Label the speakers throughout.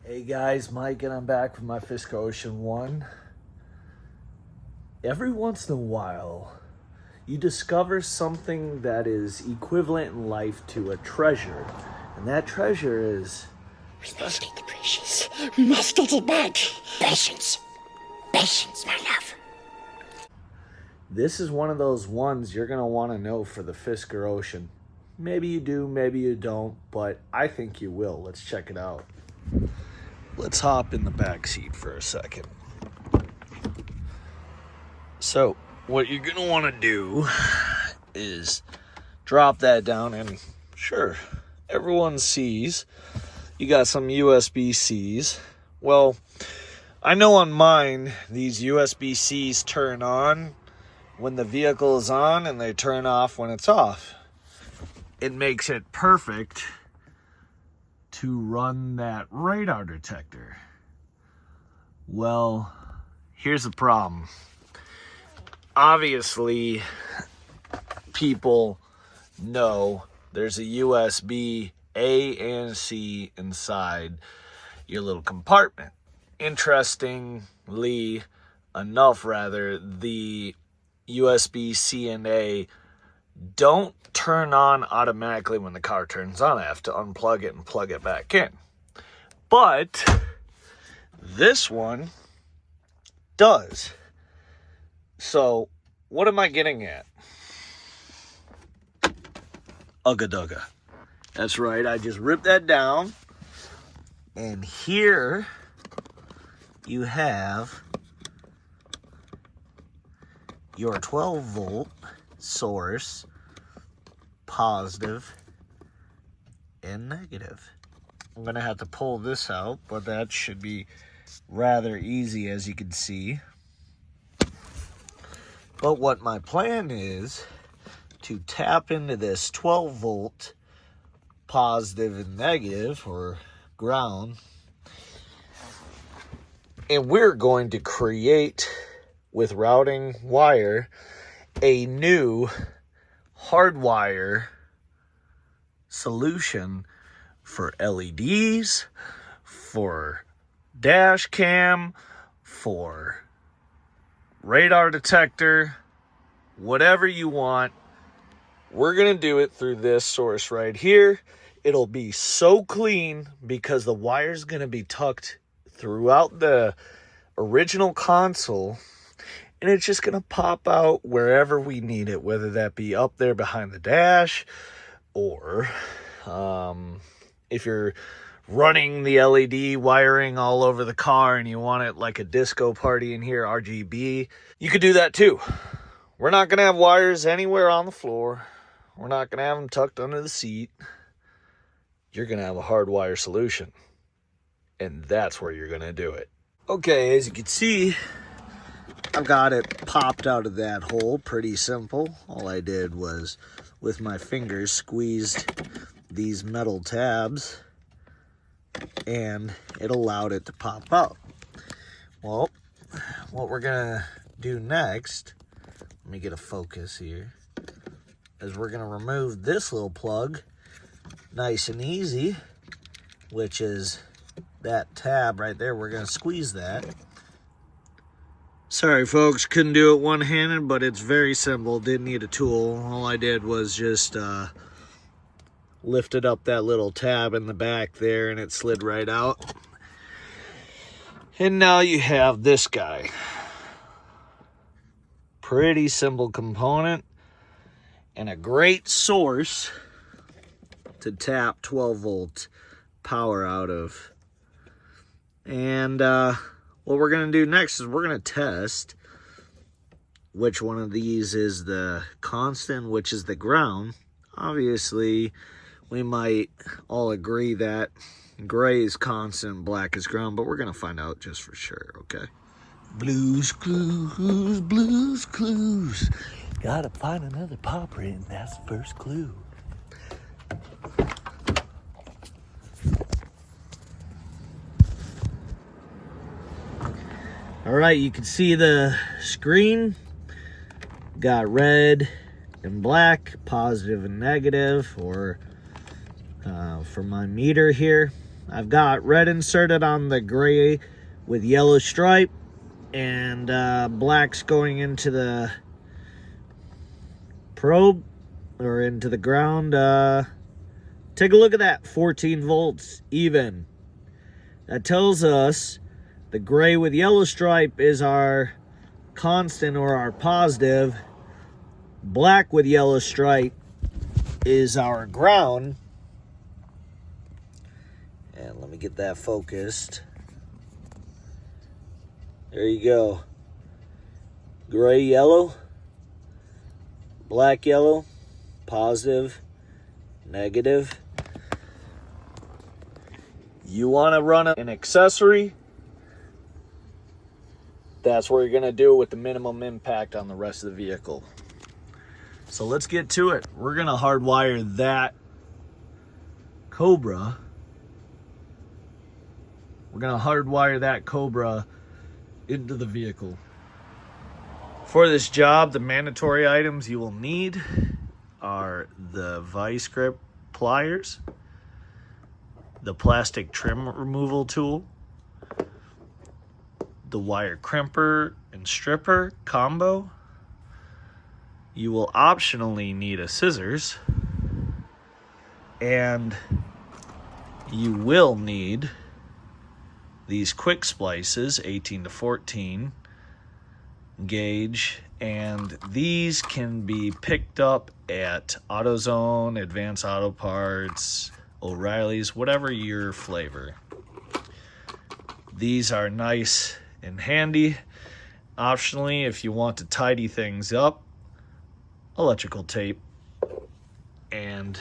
Speaker 1: Hey guys, Mike, and I'm back with my Fisker Ocean 1. Every once in a while, you discover something that is equivalent in life to a treasure. And that treasure is...
Speaker 2: We must get the precious. We must get it back. Patience. Patience, my love.
Speaker 1: This is one of those ones you're going to want to know for the Fisker Ocean. Maybe you do, maybe you don't, but I think you will. Let's check it out. Let's hop in the back seat for a second. So, what you're going to want to do is drop that down, and sure, everyone sees you got some USB-Cs. Well, I know on mine, these USB-Cs turn on when the vehicle is on and they turn off when it's off. It makes it perfect to run that radar detector. Well, here's the problem. Obviously, people know there's a USB A and C inside your little compartment. Interestingly enough, the USB C and A don't turn on automatically when the car turns on. I have to unplug it and plug it back in. But this one does. So what am I getting at? Ugga dugga. That's right, I just ripped that down. And here you have your 12 volt source, positive and negative. I'm gonna have to pull this out, but that should be rather easy, as you can see. But what my plan is to tap into this 12 volt positive and negative, or ground, and we're going to create, with routing wire, a new hardwire solution for LEDs, for dash cam, for radar detector, whatever you want. We're going to do it through this source right here. It'll be so clean because the wire's going to be tucked throughout the original console, and it's just going to pop out wherever we need it, whether that be up there behind the dash, or if you're running the LED wiring all over the car and you want it like a disco party in here, RGB, you could do that too. We're not going to have wires anywhere on the floor. We're not going to have them tucked under the seat. You're going to have a hardwire solution, and that's where you're going to do it. Okay, as you can see, I've got it popped out of that hole. Pretty simple. All I did was, with my fingers, squeezed these metal tabs, and it allowed it to pop out. Well, what we're gonna do next, let me get a focus here, is we're gonna remove this little plug, nice and easy, which is that tab right there. We're gonna squeeze that. Sorry folks, couldn't do it one-handed, but it's very simple. Didn't need a tool. All I did was just lifted up that little tab in the back there, and it slid right out. And now you have this guy. Pretty simple component, and a great source to tap 12 volt power out of. And what we're going to do next is we're going to test which one of these is the constant, which is the ground. Obviously, we might all agree that gray is constant, black is ground, but we're going to find out just for sure, okay? Blues Clues, Blues Clues. Gotta find another paw print, and that's the first clue. All right, you can see the screen. Got red and black, positive and negative, or for my meter here. I've got red inserted on the gray with yellow stripe, and black's going into the probe or into the ground. Take a look at that, 14 volts even. That tells us the gray with yellow stripe is our constant or our positive. Black with yellow stripe is our ground. And let me get that focused. There you go. Gray, yellow, black, yellow, positive, negative. You want to run an accessory, that's where you're going to do it with the minimum impact on the rest of the vehicle. So let's get to it. We're going to hardwire that Cobra. We're going to hardwire that Cobra into the vehicle. For this job, the mandatory items you will need are the vice grip pliers, the plastic trim removal tool, the wire crimper and stripper combo. You will optionally need a scissors, and you will need these quick splices, 18 to 14 gauge, and these can be picked up at AutoZone, Advanced Auto Parts, O'Reilly's, whatever your flavor. These are nice and handy. Optionally, if you want to tidy things up, electrical tape. And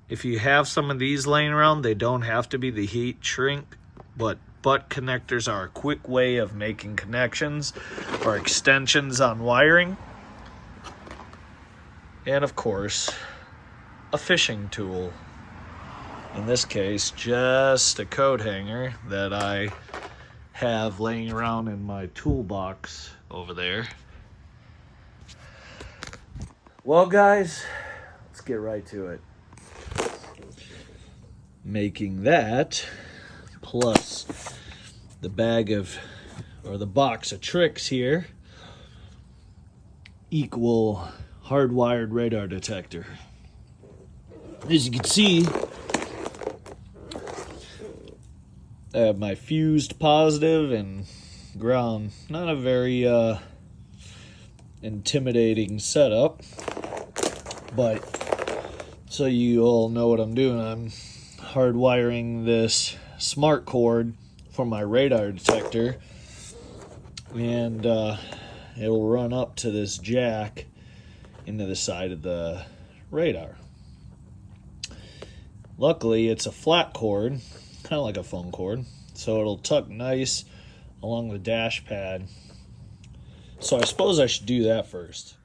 Speaker 1: if you have some of these laying around, they don't have to be the heat shrink, but butt connectors are a quick way of making connections or extensions on wiring. And of course, a fishing tool. In this case, just a coat hanger that I have laying around in my toolbox over there. Well, guys, let's get right to it. Making that plus the bag of, or the box of tricks here, equal hardwired radar detector. As you can see, I have my fused positive and ground. Not a very intimidating setup, but so you all know what I'm doing, I'm hardwiring this smart cord for my radar detector, and it'll run up to this jack into the side of the radar. Luckily, it's a flat cord, kind of like a phone cord, so it'll tuck nice along the dash pad. So I suppose I should do that first.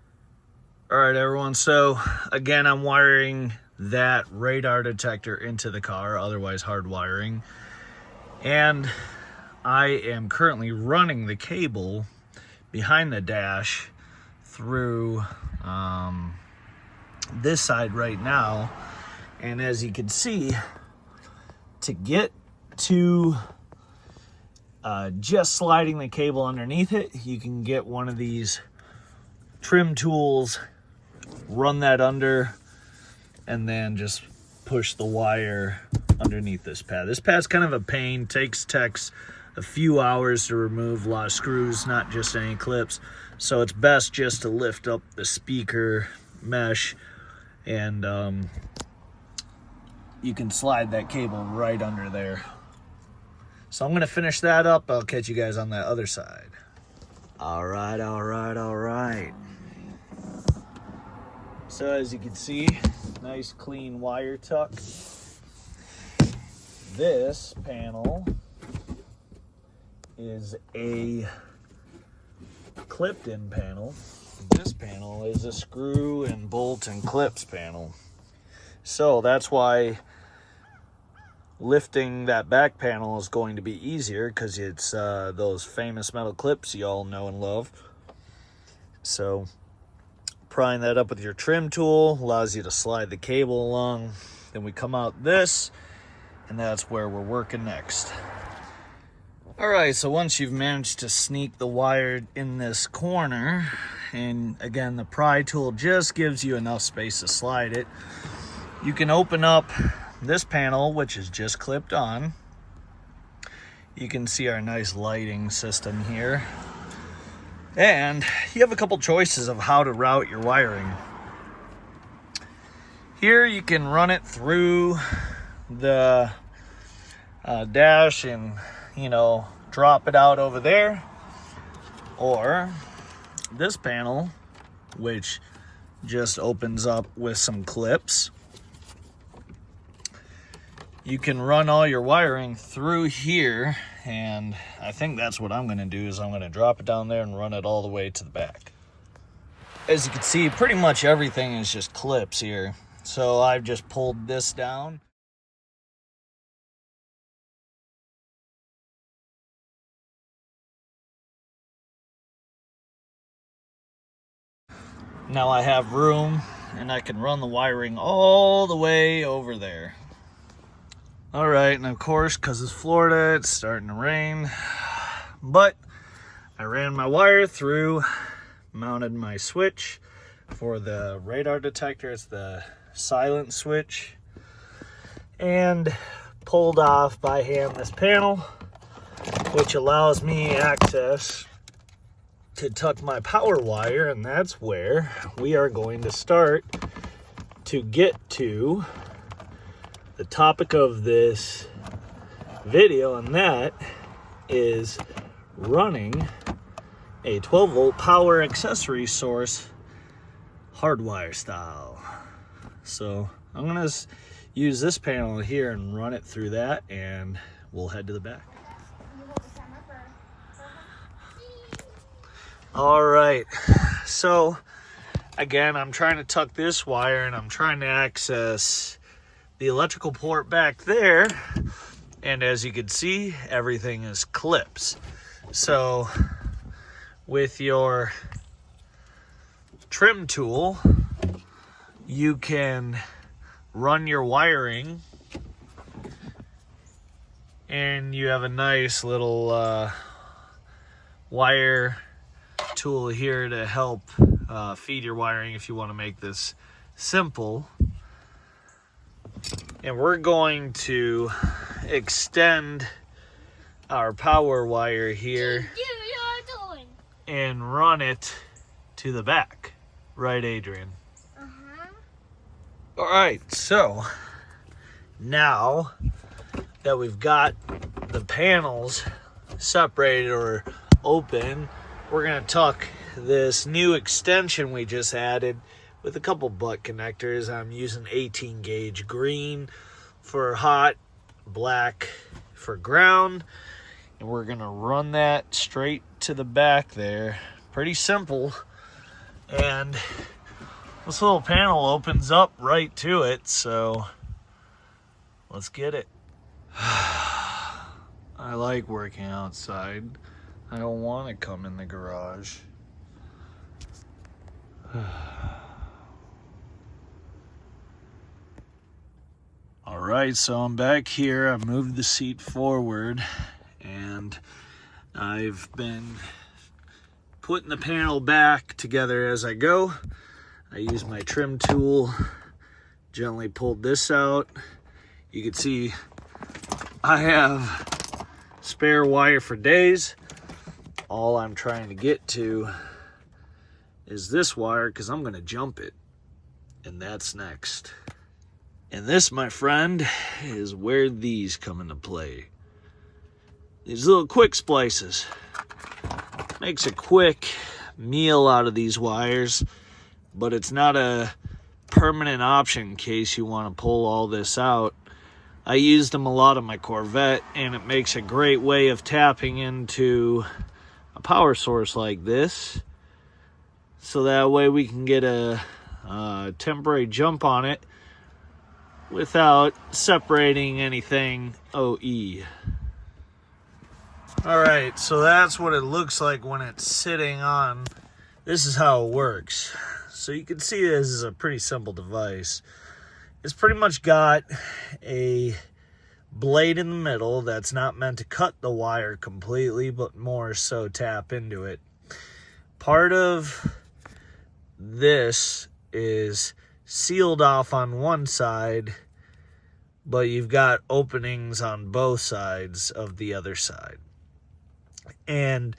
Speaker 1: All right, everyone, so again, I'm wiring that radar detector into the car, otherwise hardwiring, and I am currently running the cable behind the dash through this side right now. And as you can see, to get to just sliding the cable underneath it, you can get one of these trim tools, run that under, and then just push the wire underneath this pad. This pad's kind of a pain, takes techs a few hours to remove, a lot of screws, not just any clips. So it's best just to lift up the speaker mesh, and you can slide that cable right under there. So I'm gonna finish that up. I'll catch you guys on that other side. All right. So as you can see, nice clean wire tuck. This panel is a clipped-in panel. This panel is a screw and bolt and clips panel. So that's why lifting that back panel is going to be easier, because it's those famous metal clips you all know and love. So prying that up with your trim tool allows you to slide the cable along Then we come out this, and that's where we're working next. All right, so once you've managed to sneak the wire in this corner, and again, the pry tool just gives you enough space to slide it, you can open up this panel, which is just clipped on. You can see our nice lighting system here. And you have a couple choices of how to route your wiring. Here you can run it through the dash and, drop it out over there. Or this panel, which just opens up with some clips. You can run all your wiring through here, and I think that's what I'm going to do is I'm going to drop it down there and run it all the way to the back. As you can see, pretty much everything is just clips here. So I've just pulled this down. Now I have room, and I can run the wiring all the way over there. All right, and of course, because it's Florida, it's starting to rain. But I ran my wire through, mounted my switch for the radar detector. It's the silent switch. And pulled off by hand this panel, which allows me access to tuck my power wire, and that's where we are going to start to get to the topic of this video, and that is running a 12 volt power accessory source hardwire style. So I'm gonna use this panel here and run it through that, and we'll head to the back. All right, so again, I'm trying to tuck this wire and I'm trying to access the electrical port back there, and as you can see, everything is clips. So with your trim tool, you can run your wiring, and you have a nice little wire tool here to help feed your wiring if you want to make this simple. And we're going to extend our power wire here and run it to the back. Right, Adrian? Uh-huh. All right, so now that we've got the panels separated or open, we're going to tuck this new extension we just added with a couple butt connectors. I'm using 18 gauge green for hot, black for ground, and we're gonna run that straight to the back there. Pretty simple, and this little panel opens up right to it, so let's get it. I like working outside. I don't want to come in the garage. All right, so I'm back here. I've moved the seat forward, and I've been putting the panel back together as I go. I use my trim tool, gently pulled this out. You can see I have spare wire for days. All I'm trying to get to is this wire, because I'm going to jump it, and that's next. And this, my friend, is where these come into play. These little quick splices. Makes a quick meal out of these wires, but it's not a permanent option in case you want to pull all this out. I used them a lot on my Corvette, and it makes a great way of tapping into a power source like this, so that way we can get a temporary jump on it without separating anything OE. All right, so that's what it looks like when it's sitting on. This is how it works. So you can see this is a pretty simple device. it's pretty much got a blade in the middle that's not meant to cut the wire completely, but more so tap into it. Part of this is sealed off on one side, but you've got openings on both sides of the other side. And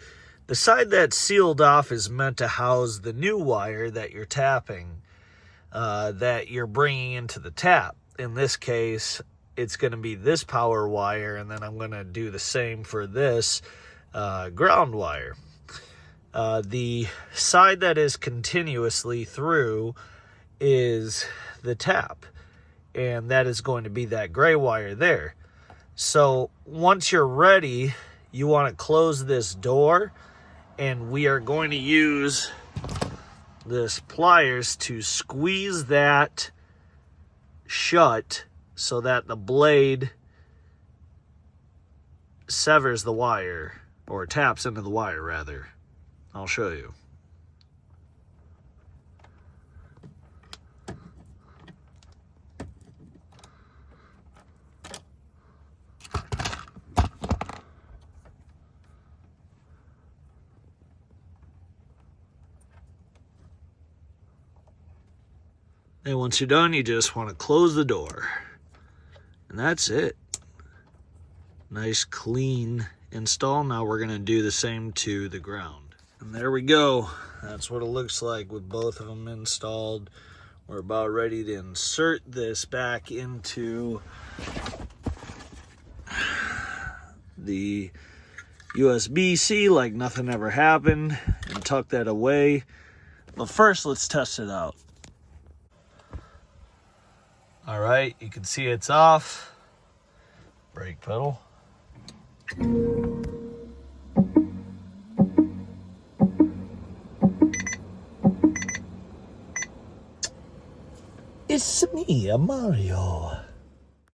Speaker 1: the side that's sealed off is meant to house the new wire that you're tapping, that you're bringing into the tap. In this case, it's going to be this power wire, and then I'm going to do the same for this ground wire. The side that is continuously through is the tap, and that is going to be that gray wire there. So once you're ready, you want to close this door, and we are going to use this pliers to squeeze that shut so that the blade severs the wire, or taps into the wire rather. I'll show you. And once you're done, you just want to close the door. And that's it. Nice, clean install. Now we're going to do the same to the ground. And there we go. That's what it looks like with both of them installed. We're about ready to insert this back into the USB-C like nothing ever happened, and tuck that away. But first, let's test it out. All right, you can see it's off. Brake pedal. It's me, Mario.